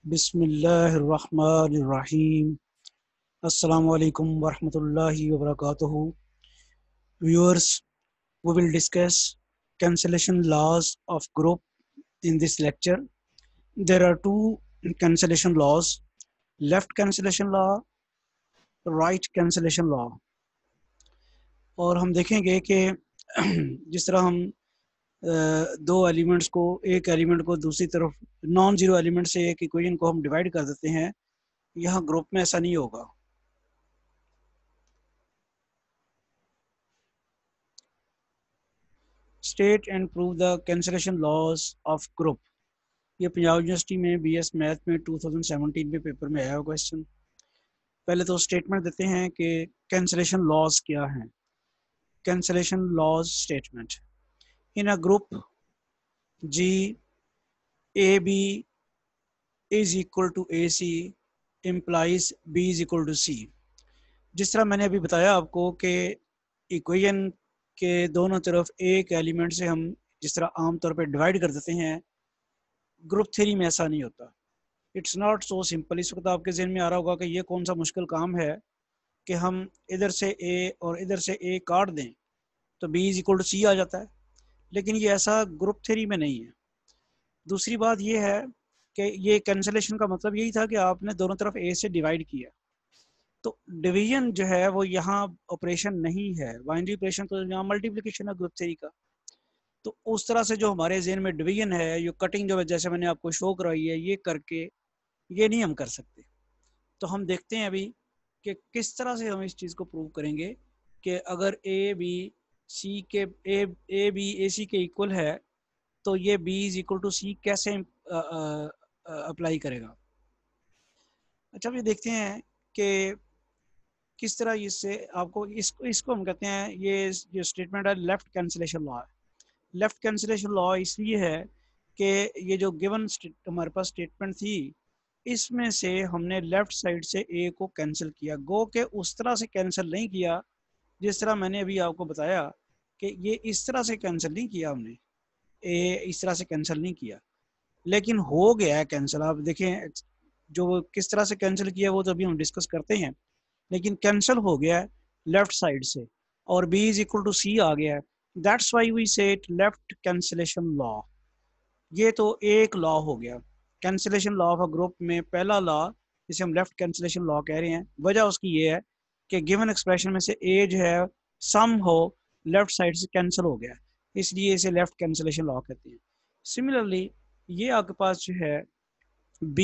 बिस्मिल्लाहिर्रहमानिर्रहीम। अस्सलामु अलैकुम वरहमतुल्लाहि वबरकातुहू। Viewers, we will discuss cancellation laws of group in this lecture. There are two cancellation laws: left cancellation law, right cancellation law। और हम देखेंगे कि जिस तरह हम दो एलिमेंट्स को, एक एलिमेंट को दूसरी तरफ नॉन जीरो एलिमेंट से एक इक्वेशन को हम डिवाइड कर देते हैं, यहाँ ग्रुप में ऐसा नहीं होगा। State and prove the cancellation laws of group. ये पंजाब यूनिवर्सिटी में बीएस मैथ में 2017 में पेपर में आया क्वेश्चन। पहले तो स्टेटमेंट देते हैं कि कैंसलेशन लॉज क्या हैं। Cancellation laws statement: in a group G A B is equal to A C implies B is equal to C. जिस तरह मैंने अभी बताया आपको कि इक्वेशन के दोनों तरफ एक एलिमेंट से हम जिस तरह आमतौर पर डिवाइड कर देते हैं, ग्रुप थ्योरी में ऐसा नहीं होता। It's not so simple. इस वक्त आपके जहन में आ रहा होगा कि ये कौन सा मुश्किल काम है कि हम इधर से ए और इधर से ए काट दें तो B is equal to c आ जाता है, लेकिन ये ऐसा ग्रुप थ्योरी में नहीं है। दूसरी बात ये है कि ये कैंसलेशन का मतलब यही था कि आपने दोनों तरफ ए से डिवाइड किया, तो डिवीजन जो है वो यहाँ ऑपरेशन नहीं है, बाइनरी ऑपरेशन तो यहाँ मल्टीप्लिकेशन है ग्रुप थ्योरी का। तो उस तरह से जो हमारे जहन में डिवीजन है, ये कटिंग जो जैसे मैंने आपको शो कराई है, ये करके ये नहीं हम कर सकते। तो हम देखते हैं अभी कि किस तरह से हम इस चीज़ को प्रूव करेंगे कि अगर ए बी सी के ए बी ए सी के इक्वल है तो ये बी इज इक्वल टू सी कैसे अप्लाई करेगा। अच्छा, ये देखते हैं कि किस तरह इससे आपको इसको हम कहते हैं, ये जो स्टेटमेंट है लेफ्ट कैंसिलेशन लॉ है। लेफ्ट कैंसिलेशन लॉ इसलिए है कि ये जो गिवन हमारे पास स्टेटमेंट थी, इसमें से हमने लेफ्ट साइड से ए को कैंसिल किया। गो के उस तरह से कैंसिल नहीं किया जिस तरह मैंने अभी आपको बताया कि ये इस तरह से कैंसिल नहीं किया हमने, ए इस तरह से कैंसिल नहीं किया, लेकिन हो गया है कैंसिल। आप देखें जो किस तरह से कैंसिल किया वो तो अभी हम डिस्कस करते हैं, लेकिन कैंसिल हो गया है लेफ्ट साइड से और b is equal to c आ गया है। That's why we set left cancellation law. ये तो एक लॉ हो गया cancellation law of a group में, पहला लॉ जिसे हम लेफ्ट कैंसिलेशन लॉ कह रहे हैं। वजह उसकी ये है कि गिवन एक्सप्रेशन में से ए जो है सम हो लेफ्ट साइड से कैंसिल हो गया, इसलिए इसे लेफ्ट कैंसिलेशन लॉ कहते हैं। सिमिलरली ये आपके पास जो है b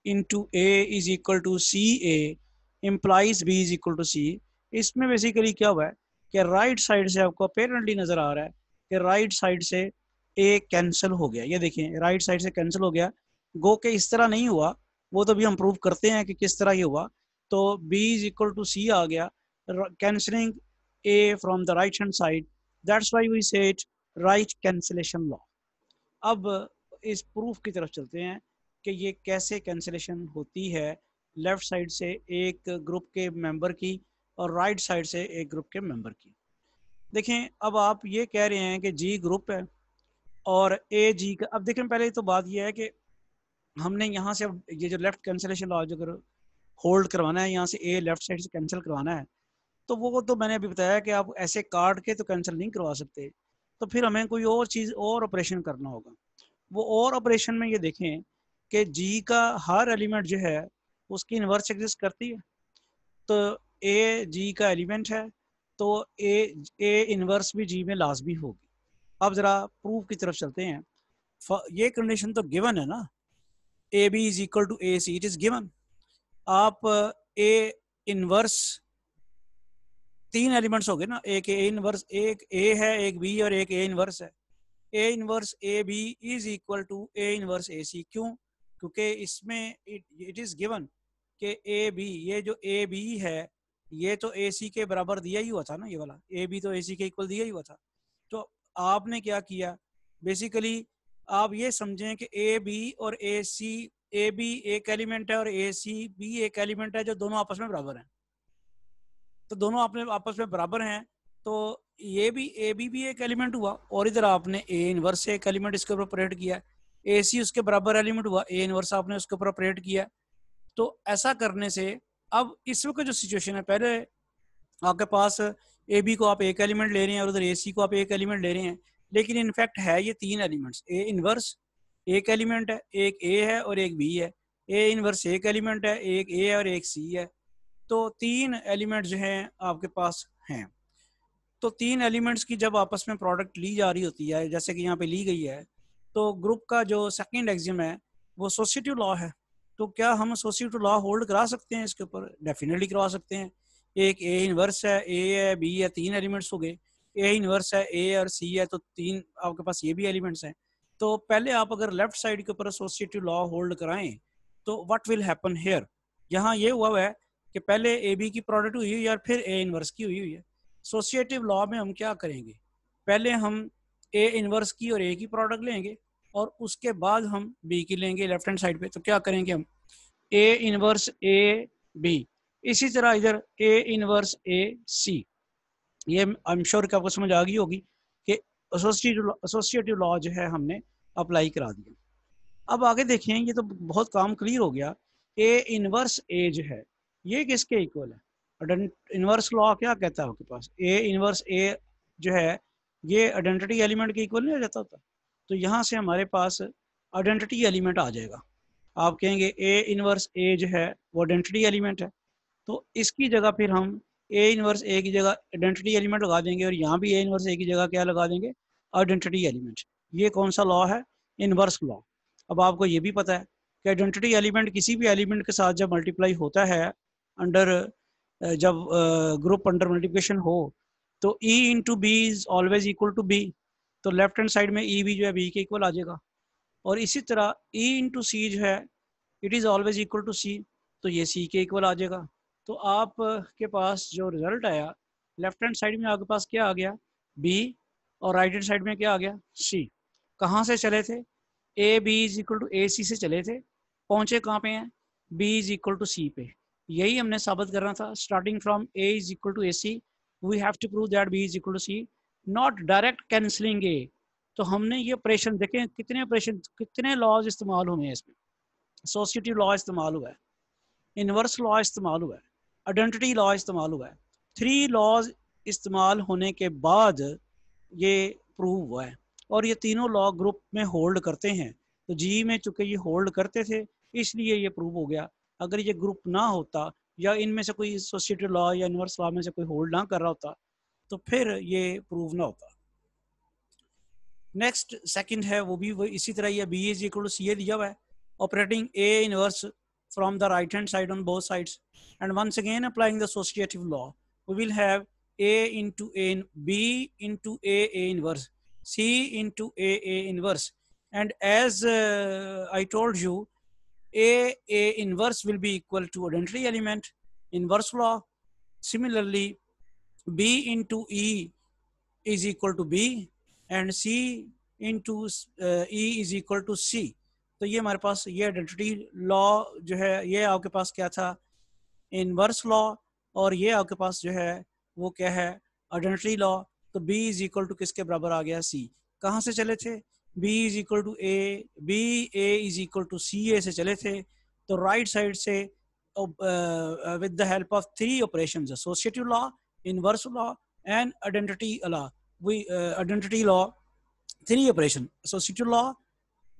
into A is equal to C A implies b is equal to C. इसमें बेसिकली क्या हुआ है कि राइट साइड से आपको अपेरेंटली नजर आ रहा है कि राइट साइड से ए कैंसिल हो गया। ये देखिए राइट साइड से कैंसिल हो गया, गो के इस तरह नहीं हुआ, वो तो भी हम प्रूव करते हैं कि किस तरह ये हुआ। तो b is equal to c आ गया, cancelling a from the right hand side. That's why we said right cancellation law. अब इस प्रूफ की तरफ चलते हैं कि ये कैसे कैंसिलेशन होती है लेफ्ट साइड से एक ग्रुप के मेंबर की और राइट साइड से एक ग्रुप के मेंबर की। देखें, अब आप ये कह रहे हैं कि जी ग्रुप है और ए जी का। अब देखें, पहले तो बात ये है कि हमने यहाँ से ये जो लेफ्ट कैंसिलेशन लॉ जो अगर होल्ड करवाना है, यहाँ से ए लेफ्ट साइड से कैंसिल करवाना है, तो वो तो मैंने अभी बताया कि आप ऐसे काट के तो कैंसिल नहीं करवा सकते, तो फिर हमें कोई और चीज़ और ऑपरेशन करना होगा। वो और ऑपरेशन में ये देखें कि जी का हर एलिमेंट जो है उसकी इन्वर्स एग्जिस्ट करती है, तो ए जी का एलिमेंट है तो ए इन्वर्स भी जी में लाजमी होगी। अब ज़रा प्रूफ की तरफ चलते हैं। ये कंडीशन तो गिवन है ना, a B is equal to A c, it is given. आप ए इन्वर्स, तीन एलिमेंट्स हो गए ना, एक ए इन्वर्स, एक ए है, एक बी और एक ए इन्वर्स है। A inverse A B is equal to A inverse A C. क्यों? क्योंकि इसमें इट इज गिवन कि ए बी, ये जो ए बी है ये तो ए सी के बराबर दिया ही हुआ था ना, ये वाला ए बी तो ए सी के इक्वल दिया ही हुआ था। तो आपने क्या किया, बेसिकली आप ये समझें कि ए बी और ए सी, ए बी एक एलिमेंट है और ए सी भी एक एलिमेंट है, जो दोनों आपस में बराबर हैं। तो दोनों अपने आपस में बराबर हैं, तो ये भी ए बी भी एक एलिमेंट हुआ और इधर आपने ए इनवर्स से एक एलिमेंट इसके ऊपर ऑपरेट किया है। ए सी उसके बराबर एलिमेंट हुआ, ए इनवर्स आपने उसके ऊपर ऑपरेट किया। तो ऐसा करने से अब इस वक्त जो सिचुएशन है, पहले आपके पास ए बी को आप एक एलिमेंट ले रहे हैं और उधर ए सी को आप एक एलिमेंट ले रहे हैं, लेकिन इनफैक्ट है ये तीन एलिमेंट्स। ए इनवर्स एक एलिमेंट है, एक ए है और एक बी है। ए इनवर्स एक एलिमेंट है, एक ए है और एक सी है। तो तीन एलिमेंट जो हैं आपके पास हैं। तो तीन एलिमेंट्स की जब आपस में प्रोडक्ट ली जा रही होती है, जैसे कि यहाँ पे ली गई है, तो ग्रुप का जो सेकंड एक्सियम है वो एसोसिएटिव लॉ है। तो क्या हम एसोसिएटिव लॉ होल्ड करा सकते हैं इसके ऊपर? डेफिनेटली करवा सकते हैं। एक ए इनवर्स है, ए है, बी है, तीन एलिमेंट्स हो गए। ए इनवर्स है, ए और सी है, तो तीन आपके पास ये भी एलिमेंट्स हैं। तो पहले आप अगर लेफ्ट साइड के ऊपर एसोसिएटिव लॉ होल्ड कराएं तो व्हाट विल हैपन हियर? यहाँ ये हुआ है कि पहले ए बी की प्रोडक्ट हुई हुई है और फिर ए इनवर्स की हुई हुई है। एसोसिएटिव लॉ में हम क्या करेंगे? पहले हम ए इनवर्स की और ए की प्रोडक्ट लेंगे और उसके बाद हम बी की लेंगे लेफ्ट हैंड साइड पे। तो क्या करेंगे हम? ए इनवर्स ए बी, इसी तरह इधर ए इनवर्स ए सी। ये आई एम श्योर कि आपको समझ आ गई होगी कि एसोसिएटिव लॉ जो है हमने अप्लाई करा दिया। अब आगे देखें, ये तो बहुत काम क्लियर हो गया। ए इनवर्स ए जो है ये किसके इक्वल है? इनवर्स लॉ क्या कहता है आपके पास? ए इनवर्स ए जो है ये आइडेंटिटी एलिमेंट के इक्वल नहीं हो जाता होता? तो यहाँ से हमारे पास आइडेंटिटी एलिमेंट आ जाएगा। आप कहेंगे ए इनवर्स ए जो है वो आइडेंटिटी एलिमेंट है, तो इसकी जगह फिर हम ए इनवर्स ए की जगह आइडेंटिटी एलिमेंट लगा देंगे और यहाँ भी ए इनवर्स ए की जगह क्या लगा देंगे? Identity element. ये कौन सा लॉ है? Inverse law. अब आपको ये भी पता है कि आइडेंटिटी एलिमेंट किसी भी एलिमेंट के साथ जब मल्टीप्लाई होता है अंडर, जब ग्रुप अंडर मल्टीप्लिकेशन हो, तो e into b is always equal to b. तो लेफ्ट हैंड साइड में ई भी जो है बी के इक्वल आ जाएगा। और इसी तरह ई इंटू सी जो है it is always equal to C, तो ये सी के इक्वल आ जाएगा। तो आप के पास जो रिजल्ट आया, लेफ्ट हैंड साइड में आपके पास क्या आ गया? बी, और राइट हैंड साइड में क्या आ गया? सी। कहाँ से चले थे? A B is equal to A C से चले थे, पहुँचे कहाँ पे हैं? B is equal to C पे। यही हमने साबित करना था। Starting from A is equal to A C we have to prove that B is equal to C, not direct cancelling A. तो हमने ये ऑपरेशन देखें, कितने ऑपरेशन, कितने लॉज इस्तेमाल हुए हैं इसमें। एसोसिएटिव लॉ इस्तेमाल हुआ है, इनवर्स लॉ इस्तेमाल हुआ है, आइडेंटिटी लॉ इस्तेमाल हुआ है। थ्री लॉज इस्तेमाल होने के बाद ये प्रूव हुआ है। और ये तीनों लॉ ग्रुप में होल्ड करते हैं। तो जी में चूंकि ये होल्ड करते थे इसलिए ये प्रूव हो गया। अगर ये ग्रुप ना होता या इनमें से कोई एसोसिएटिव लॉ या इनवर्स लॉ में से कोई होल्ड ना कर रहा होता तो फिर ये प्रूव ना होता। नेक्स्ट सेकंड है वो भी इसी तरह ही, B is equal to C ए दिया हुआ है, operating A inverse from the right hand side on both sides, and once again applying the associative law we will have a into a, b into a inverse, c into a inverse, and as I told you a inverse will be equal to identity element, inverse law. Similarly b into e is equal to b and c into e is equal to c। तो ये हमारे पास ये identity law जो है ये आपके पास क्या था? Inverse law. और ये आपके पास जो है वो क्या है? Identity law. तो b इज इक्वल टू किसके बराबर आ गया? c। कहाँ से चले थे? b is equal to A, b a is equal to C A से चले थे। तो राइट साइड से with the help of three operations, associative law, inverse law and identity law, we identity law, three operation, associative law,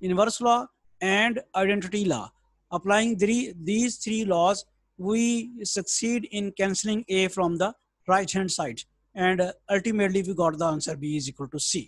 inverse law and identity law. Applying these three laws we succeed in cancelling a from the right hand side and ultimately we got the answer b is equal to c.